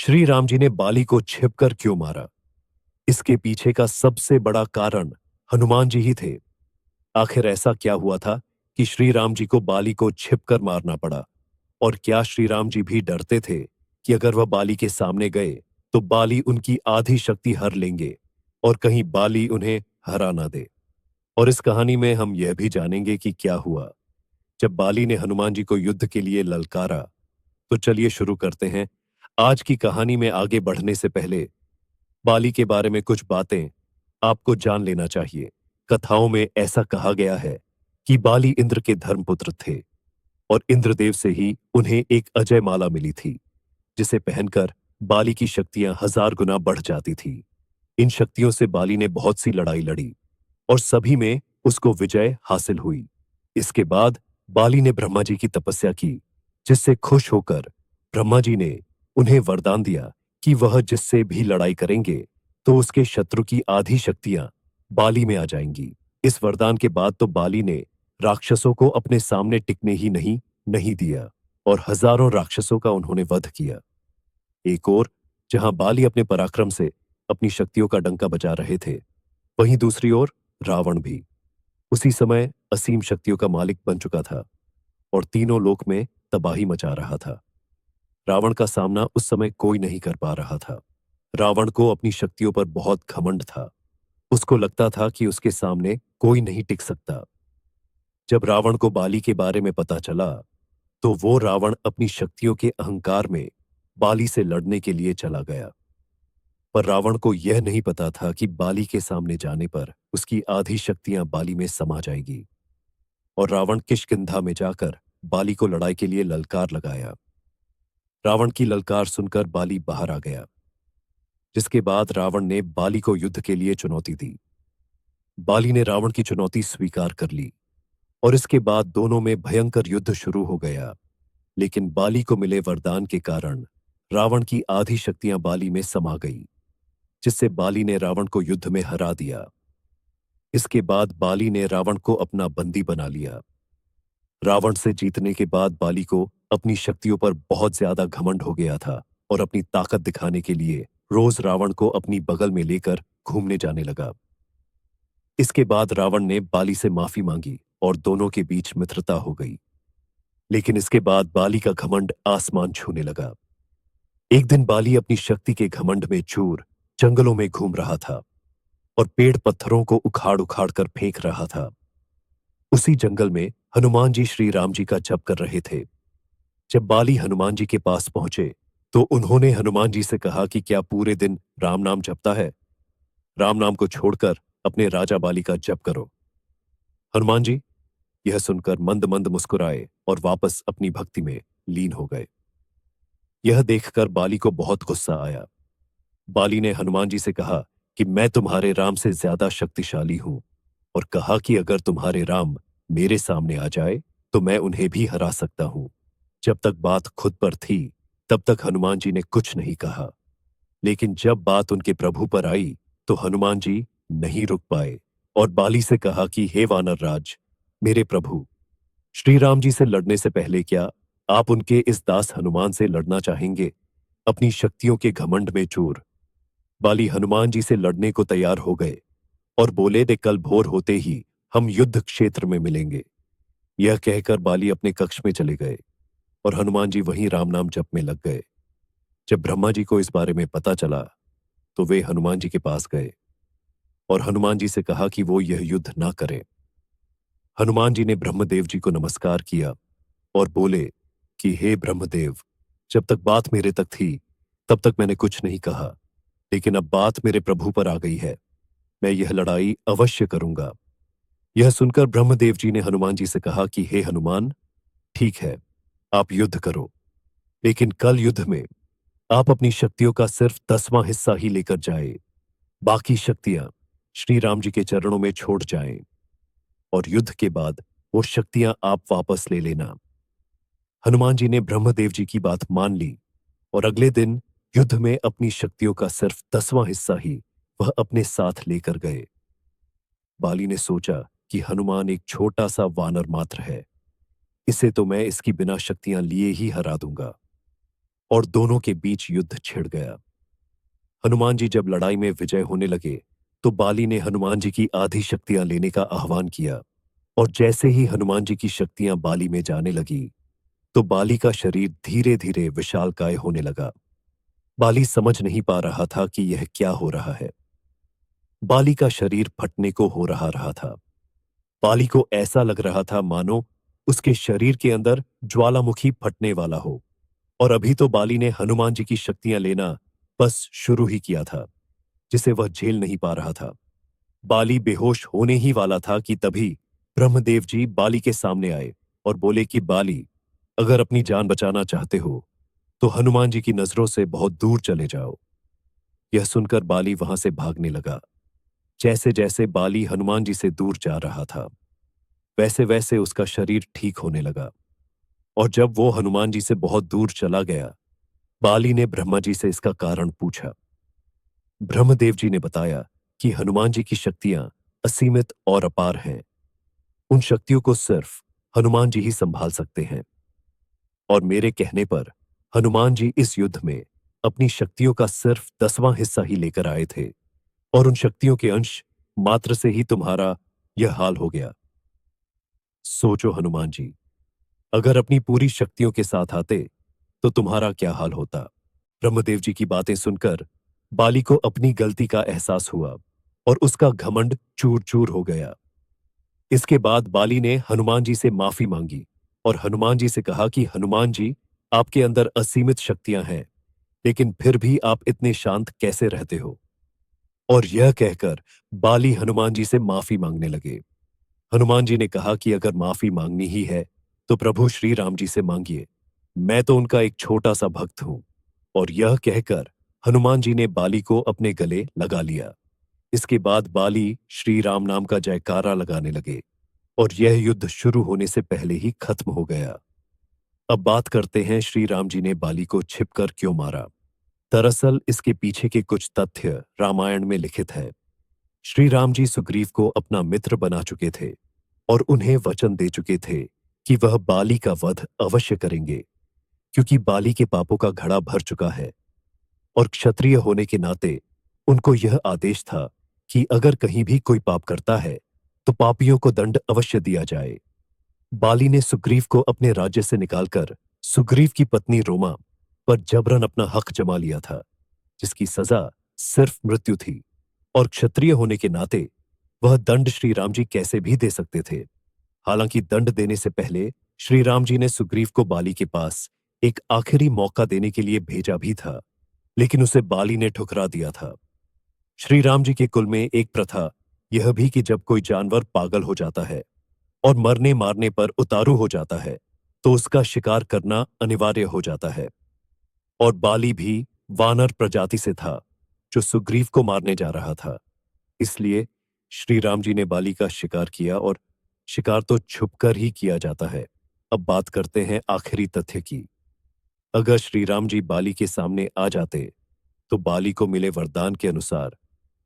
श्री राम जी ने बाली को छिपकर क्यों मारा? इसके पीछे का सबसे बड़ा कारण हनुमान जी ही थे। आखिर ऐसा क्या हुआ था कि श्री राम जी को बाली को छिपकर मारना पड़ा? और क्या श्री राम जी भी डरते थे कि अगर वह बाली के सामने गए तो बाली उनकी आधी शक्ति हर लेंगे और कहीं बाली उन्हें हरा ना दे? और इस कहानी में हम यह भी जानेंगे कि क्या हुआ जब बाली ने हनुमान जी को युद्ध के लिए ललकारा। तो चलिए शुरू करते हैं। आज की कहानी में आगे बढ़ने से पहले बाली के बारे में कुछ बातें आपको जान लेना चाहिए। कथाओं में ऐसा कहा गया है कि बाली इंद्र के धर्मपुत्र थे और इंद्रदेव से ही उन्हें एक अजय माला मिली थी, जिसे पहनकर बाली की शक्तियां 1000 गुना बढ़ जाती थी। इन शक्तियों से बाली ने बहुत सी लड़ाई लड़ी और सभी में उसको विजय हासिल हुई। इसके बाद बाली ने ब्रह्मा जी की तपस्या की, जिससे खुश होकर ब्रह्मा जी ने उन्हें वरदान दिया कि वह जिससे भी लड़ाई करेंगे तो उसके शत्रु की आधी शक्तियां बाली में आ जाएंगी। इस वरदान के बाद तो बाली ने राक्षसों को अपने सामने टिकने ही नहीं दिया और हजारों राक्षसों का उन्होंने वध किया। एक ओर जहां बाली अपने पराक्रम से अपनी शक्तियों का डंका बजा रहे थे, वहीं दूसरी ओर रावण भी उसी समय असीम शक्तियों का मालिक बन चुका था और तीनों लोक में तबाही मचा रहा था। रावण का सामना उस समय कोई नहीं कर पा रहा था। रावण को अपनी शक्तियों पर बहुत घमंड था। उसको लगता था कि उसके सामने कोई नहीं टिक सकता। जब रावण को बाली के बारे में पता चला, तो वो रावण अपनी शक्तियों के अहंकार में बाली से लड़ने के लिए चला गया। पर रावण को यह नहीं पता था कि बाली के सामने जाने पर उसकी आधी शक्तियां बाली में समा जाएगी। और रावण किष्किंधा में जाकर बाली को लड़ाई के लिए ललकार लगाया। रावण की ललकार सुनकर बाली बाहर आ गया, जिसके बाद रावण ने बाली को युद्ध के लिए चुनौती दी। बाली ने रावण की चुनौती स्वीकार कर ली और इसके बाद दोनों में भयंकर युद्ध शुरू हो गया। लेकिन बाली को मिले वरदान के कारण रावण की आधी शक्तियां बाली में समा गई, जिससे बाली ने रावण को युद्ध में हरा दिया। इसके बाद बाली ने रावण को अपना बंदी बना लिया। रावण से जीतने के बाद बाली को अपनी शक्तियों पर बहुत ज्यादा घमंड हो गया था और अपनी ताकत दिखाने के लिए रोज रावण को अपनी बगल में लेकर घूमने जाने लगा। इसके बाद रावण ने बाली से माफी मांगी और दोनों के बीच मित्रता हो गई। लेकिन इसके बाद बाली का घमंड आसमान छूने लगा। एक दिन बाली अपनी शक्ति के घमंड में चूर जंगलों में घूम रहा था और पेड़ पत्थरों को उखाड़ उखाड़ कर फेंक रहा था। उसी जंगल में हनुमान जी श्री राम जी का जप कर रहे थे। जब बाली हनुमान जी के पास पहुंचे, तो उन्होंने हनुमान जी से कहा कि क्या पूरे दिन राम नाम जपता है? राम नाम को छोड़कर अपने राजा बाली का जप करो। हनुमान जी यह सुनकर मंद मंद मुस्कुराए और वापस अपनी भक्ति में लीन हो गए। यह देखकर बाली को बहुत गुस्सा आया। बाली ने हनुमान जी से कहा कि मैं तुम्हारे राम से ज्यादा शक्तिशाली हूं और कहा कि अगर तुम्हारे राम मेरे सामने आ जाए तो मैं उन्हें भी हरा सकता हूं। जब तक बात खुद पर थी, तब तक हनुमान जी ने कुछ नहीं कहा। लेकिन जब बात उनके प्रभु पर आई, तो हनुमान जी नहीं रुक पाए और बाली से कहा कि हे वानर राज, मेरे प्रभु, श्री राम जी से लड़ने से पहले क्या आप उनके इस दास हनुमान से लड़ना चाहेंगे, अपनी शक्तियों के घमंड में चूर? बाली हनुमान जी से लड़ने को तैयार हो गए और बोले दे कल भोर होते ही हम युद्ध क्षेत्र में मिलेंगे। यह कहकर बाली अपने कक्ष में चले गए और हनुमान जी वहीं राम नाम जप में लग गए। जब ब्रह्मा जी को इस बारे में पता चला, तो वे हनुमान जी के पास गए और हनुमान जी से कहा कि वो यह युद्ध ना करें। हनुमान जी ने ब्रह्मदेव जी को नमस्कार किया और बोले कि हे ब्रह्मदेव, जब तक बात मेरे तक थी तब तक मैंने कुछ नहीं कहा, लेकिन अब बात मेरे प्रभु पर आ गई है, मैं यह लड़ाई अवश्य करूंगा। यह सुनकर ब्रह्मदेव जी ने हनुमान जी से कहा कि हे हनुमान, ठीक है, आप युद्ध करो, लेकिन कल युद्ध में आप अपनी शक्तियों का सिर्फ 10वां हिस्सा ही लेकर जाए। बाकी शक्तियां श्री राम जी के चरणों में छोड़ जाएं और युद्ध के बाद वो शक्तियां आप वापस ले लेना। हनुमान जी ने ब्रह्मदेव जी की बात मान ली और अगले दिन युद्ध में अपनी शक्तियों का सिर्फ 10वां हिस्सा ही वह अपने साथ लेकर गए। बाली ने सोचा कि हनुमान एक छोटा सा वानर मात्र है, इसे तो मैं इसकी बिना शक्तियां लिए ही हरा दूंगा। और दोनों के बीच युद्ध छिड़ गया। हनुमान जी जब लड़ाई में विजय होने लगे तो बाली ने हनुमान जी की आधी शक्तियां लेने का आह्वान किया, और जैसे ही हनुमान जी की शक्तियां बाली में जाने लगी तो बाली का शरीर धीरे धीरे विशालकाय होने लगा। बाली समझ नहीं पा रहा था कि यह क्या हो रहा है। बाली का शरीर फटने को हो रहा रहा था। बाली को ऐसा लग रहा था मानो उसके शरीर के अंदर ज्वालामुखी फटने वाला हो। और अभी तो बाली ने हनुमान जी की शक्तियां लेना बस शुरू ही किया था, जिसे वह झेल नहीं पा रहा था। बाली बेहोश होने ही वाला था कि तभी ब्रह्मदेव जी बाली के सामने आए और बोले कि बाली, अगर अपनी जान बचाना चाहते हो तो हनुमान जी की नजरों से बहुत दूर चले जाओ। यह सुनकर बाली वहां से भागने लगा। जैसे जैसे बाली हनुमान जी से दूर जा रहा था वैसे वैसे उसका शरीर ठीक होने लगा। और जब वो हनुमान जी से बहुत दूर चला गया, बाली ने ब्रह्मा जी से इसका कारण पूछा। ब्रह्मदेव जी ने बताया कि हनुमान जी की शक्तियां असीमित और अपार हैं। उन शक्तियों को सिर्फ हनुमान जी ही संभाल सकते हैं, और मेरे कहने पर हनुमान जी इस युद्ध में अपनी शक्तियों का सिर्फ 10वां हिस्सा ही लेकर आए थे, और उन शक्तियों के अंश मात्र से ही तुम्हारा यह हाल हो गया। सोचो हनुमान जी, अगर अपनी पूरी शक्तियों के साथ आते तो तुम्हारा क्या हाल होता। ब्रह्मदेव जी की बातें सुनकर बाली को अपनी गलती का एहसास हुआ और उसका घमंड चूर चूर हो गया। इसके बाद बाली ने हनुमान जी से माफी मांगी और हनुमान जी से कहा कि हनुमान जी, आपके अंदर असीमित शक्तियां हैं, लेकिन फिर भी आप इतने शांत कैसे रहते हो। और यह कहकर बाली हनुमान जी से माफी मांगने लगे। हनुमान जी ने कहा कि अगर माफी मांगनी ही है तो प्रभु श्री राम जी से मांगिए, मैं तो उनका एक छोटा सा भक्त हूं। और यह कहकर हनुमान जी ने बाली को अपने गले लगा लिया। इसके बाद बाली श्री राम नाम का जयकारा लगाने लगे और यह युद्ध शुरू होने से पहले ही खत्म हो गया। अब बात करते हैं श्री राम जी ने बाली को छिपकर क्यों मारा। दरअसल इसके पीछे के कुछ तथ्य रामायण में लिखित है। श्री राम जी सुग्रीव को अपना मित्र बना चुके थे और उन्हें वचन दे चुके थे कि वह बाली का वध अवश्य करेंगे, क्योंकि बाली के पापों का घड़ा भर चुका है। और क्षत्रिय होने के नाते उनको यह आदेश था कि अगर कहीं भी कोई पाप करता है तो पापियों को दंड अवश्य दिया जाए। बाली ने सुग्रीव को अपने राज्य से निकालकर सुग्रीव की पत्नी रोमा पर जबरन अपना हक जमा लिया था, जिसकी सजा सिर्फ मृत्यु थी। और क्षत्रिय होने के नाते वह दंड श्री राम जी कैसे भी दे सकते थे। हालांकि दंड देने से पहले श्री राम जी ने सुग्रीव को बाली के पास एक आखिरी मौका देने के लिए भेजा भी था, लेकिन उसे बाली ने ठुकरा दिया था। श्री राम जी के कुल में एक प्रथा यह भी कि जब कोई जानवर पागल हो जाता है और मरने मारने पर उतारू हो जाता है तो उसका शिकार करना अनिवार्य हो जाता है। और बाली भी वानर प्रजाति से था जो सुग्रीव को मारने जा रहा था। इसलिए श्री राम जी ने बाली का शिकार किया, और शिकार तो छुपकर ही किया जाता है। अब बात करते हैं आखिरी तथ्य की। अगर श्री राम जी बाली के सामने आ जाते तो बाली को मिले वरदान के अनुसार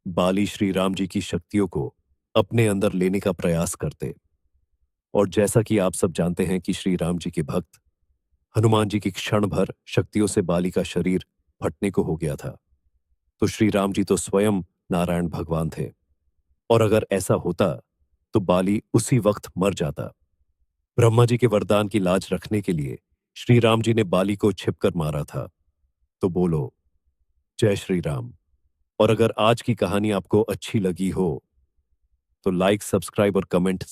बाली श्री राम जी की शक्तियों को अपने अंदर लेने का प्रयास करते। और जैसा कि आप सब जानते हैं कि श्री राम जी के भक्त हनुमान जी की क्षण भर शक्तियों से बाली का शरीर फटने को हो गया था, तो श्री राम जी तो स्वयं नारायण भगवान थे। और अगर ऐसा होता तो बाली उसी वक्त मर जाता। ब्रह्मा जी के वरदान की लाज रखने के लिए श्री राम जी ने बाली को छिपकर मारा था। तो बोलो जय श्री राम। और अगर आज की कहानी आपको अच्छी लगी हो तो लाइक, सब्सक्राइब और कमेंट